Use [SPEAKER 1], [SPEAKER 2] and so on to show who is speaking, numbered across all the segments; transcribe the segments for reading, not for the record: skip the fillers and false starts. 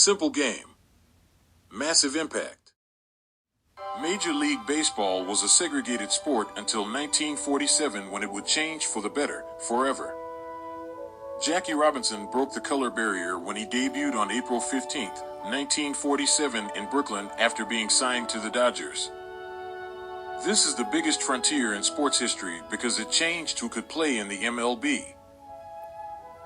[SPEAKER 1] Simple game. Massive impact. Major League Baseball was a segregated sport until 1947 when it would change for the better, forever. Jackie Robinson broke the color barrier when he debuted on April 15, 1947 in Brooklyn after being signed to the Dodgers. This is the biggest frontier in sports history because it changed who could play in the MLB.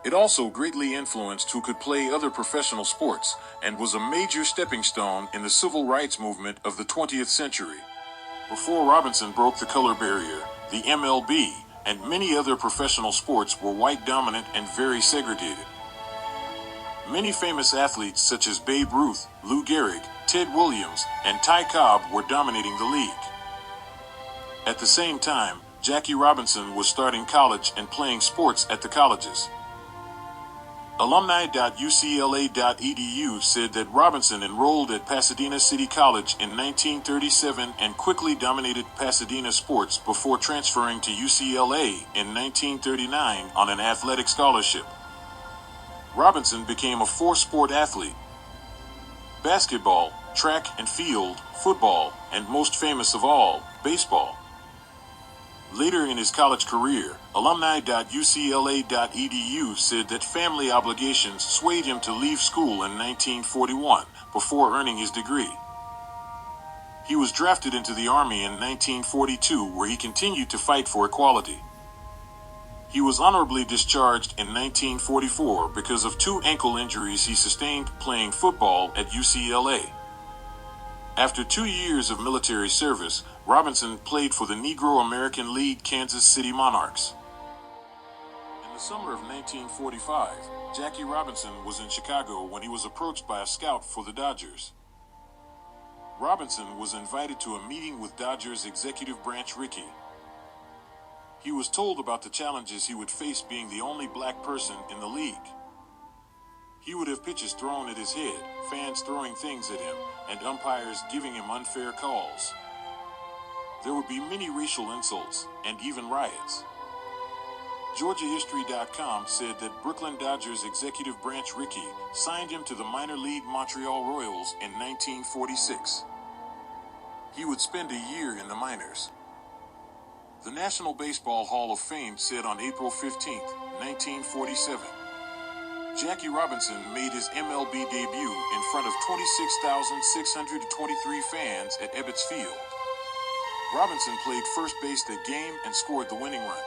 [SPEAKER 1] It also greatly influenced who could play other professional sports and was a major stepping stone in the civil rights movement of the 20th century. Before Robinson broke the color barrier, the MLB and many other professional sports were white dominant and very segregated. Many famous athletes such as Babe Ruth, Lou Gehrig, Ted Williams, and Ty Cobb were dominating the league. At the same time, Jackie Robinson was starting college and playing sports at the colleges. Alumni.ucla.edu said that Robinson enrolled at Pasadena City College in 1937 and quickly dominated Pasadena sports before transferring to UCLA in 1939 on an athletic scholarship. Robinson became a four-sport athlete: basketball, track and field, football, and most famous of all, baseball. Later in his college career, alumni.ucla.edu said that family obligations swayed him to leave school in 1941 before earning his degree. He was drafted into the Army in 1942, where he continued to fight for equality. He was honorably discharged in 1944 because of 2 ankle injuries he sustained playing football at UCLA. After 2 years of military service, Robinson played for the Negro American League Kansas City Monarchs. In the summer of 1945, Jackie Robinson was in Chicago when he was approached by a scout for the Dodgers. Robinson was invited to a meeting with Dodgers executive branch Rickey. He was told about the challenges he would face being the only black person in the league. He would have pitches thrown at his head, fans throwing things at him, and umpires giving him unfair calls. There would be many racial insults, and even riots. GeorgiaHistory.com said that Brooklyn Dodgers executive branch Rickey signed him to the minor league Montreal Royals in 1946. He would spend a year in the minors. The National Baseball Hall of Fame said on April 15, 1947, Jackie Robinson made his MLB debut in front of 26,623 fans at Ebbets Field. Robinson played first base that game and scored the winning run.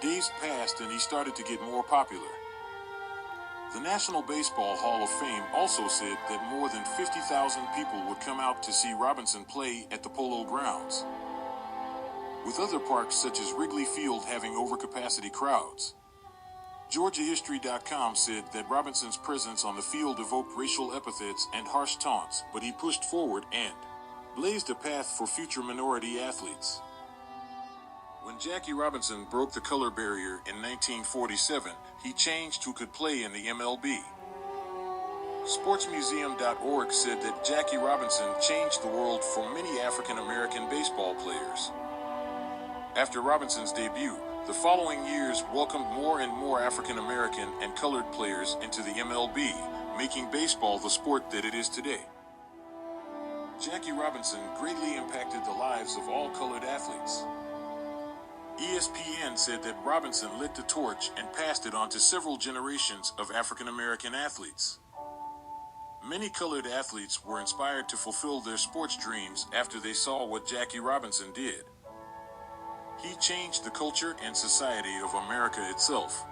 [SPEAKER 1] Days passed and he started to get more popular. The National Baseball Hall of Fame also said that more than 50,000 people would come out to see Robinson play at the Polo Grounds, with other parks such as Wrigley Field having overcapacity crowds. GeorgiaHistory.com said that Robinson's presence on the field evoked racial epithets and harsh taunts, but he pushed forward and blazed a path for future minority athletes. When Jackie Robinson broke the color barrier in 1947, he changed who could play in the MLB. SportsMuseum.org said that Jackie Robinson changed the world for many African American baseball players. After Robinson's debut, the following years welcomed more and more African American and colored players into the MLB, making baseball the sport that it is today. Jackie Robinson greatly impacted the lives of all colored athletes. ESPN said that Robinson lit the torch and passed it on to several generations of African American athletes. Many colored athletes were inspired to fulfill their sports dreams after they saw what Jackie Robinson did. He changed the culture and society of America itself.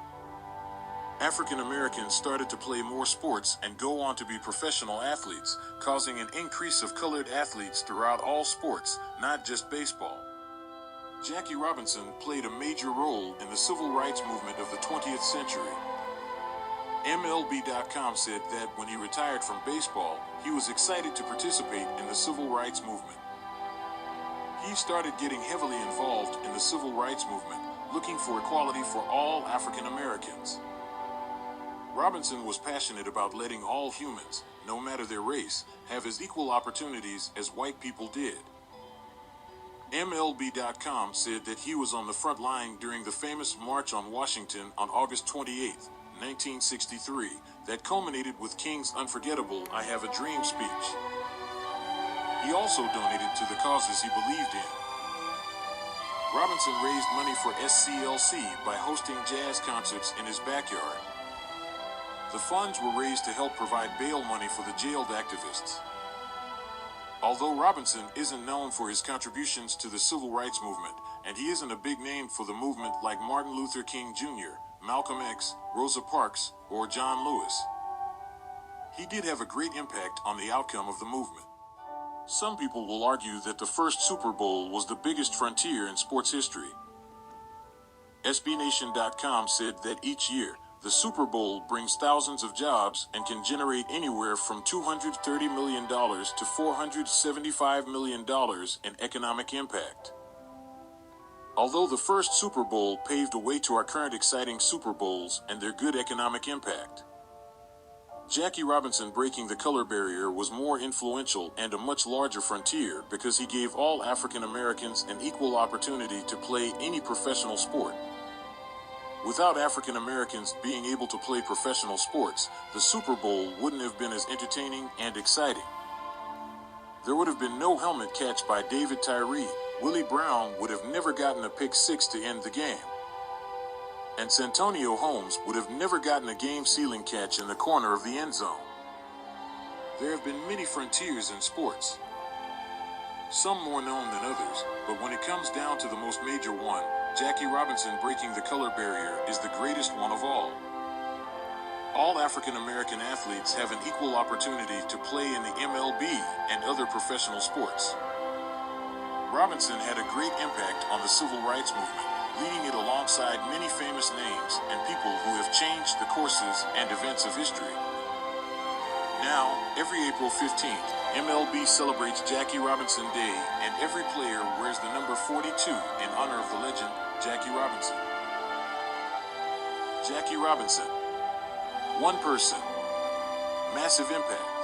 [SPEAKER 1] African Americans started to play more sports and go on to be professional athletes, causing an increase of colored athletes throughout all sports, not just baseball. Jackie Robinson played a major role in the civil rights movement of the 20th century. MLB.com said that when he retired from baseball, he was excited to participate in the civil rights movement. He started getting heavily involved in the civil rights movement, looking for equality for all African Americans. Robinson was passionate about letting all humans, no matter their race, have as equal opportunities as white people did. MLB.com said that he was on the front line during the famous March on Washington on August 28, 1963, that culminated with King's unforgettable "I Have a Dream" speech. He also donated to the causes he believed in. Robinson raised money for SCLC by hosting jazz concerts in his backyard. The funds were raised to help provide bail money for the jailed activists. Although Robinson isn't known for his contributions to the civil rights movement, and he isn't a big name for the movement like Martin Luther King Jr., Malcolm X, Rosa Parks, or John Lewis, he did have a great impact on the outcome of the movement. Some people will argue that the first Super Bowl was the biggest frontier in sports history. SBNation.com said that each year, the Super Bowl brings thousands of jobs and can generate anywhere from $230 million to $475 million in economic impact. Although the first Super Bowl paved a way to our current exciting Super Bowls and their good economic impact, Jackie Robinson breaking the color barrier was more influential and a much larger frontier because he gave all African Americans an equal opportunity to play any professional sport. Without African Americans being able to play professional sports, the Super Bowl wouldn't have been as entertaining and exciting. There would have been no helmet catch by David Tyree, Willie Brown would have never gotten a pick six to end the game, and Santonio Holmes would have never gotten a game-sealing catch in the corner of the end zone. There have been many frontiers in sports, some more known than others, but when it comes down to the most major one, Jackie Robinson breaking the color barrier is the greatest one of all. All African American athletes have an equal opportunity to play in the MLB and other professional sports. Robinson had a great impact on the civil rights movement, leading it alongside many famous names and people who have changed the courses and events of history. Now, every April 15th, MLB celebrates Jackie Robinson Day, and every player wears the number 42 in honor of the legend, Jackie Robinson. Jackie Robinson. One person. Massive impact.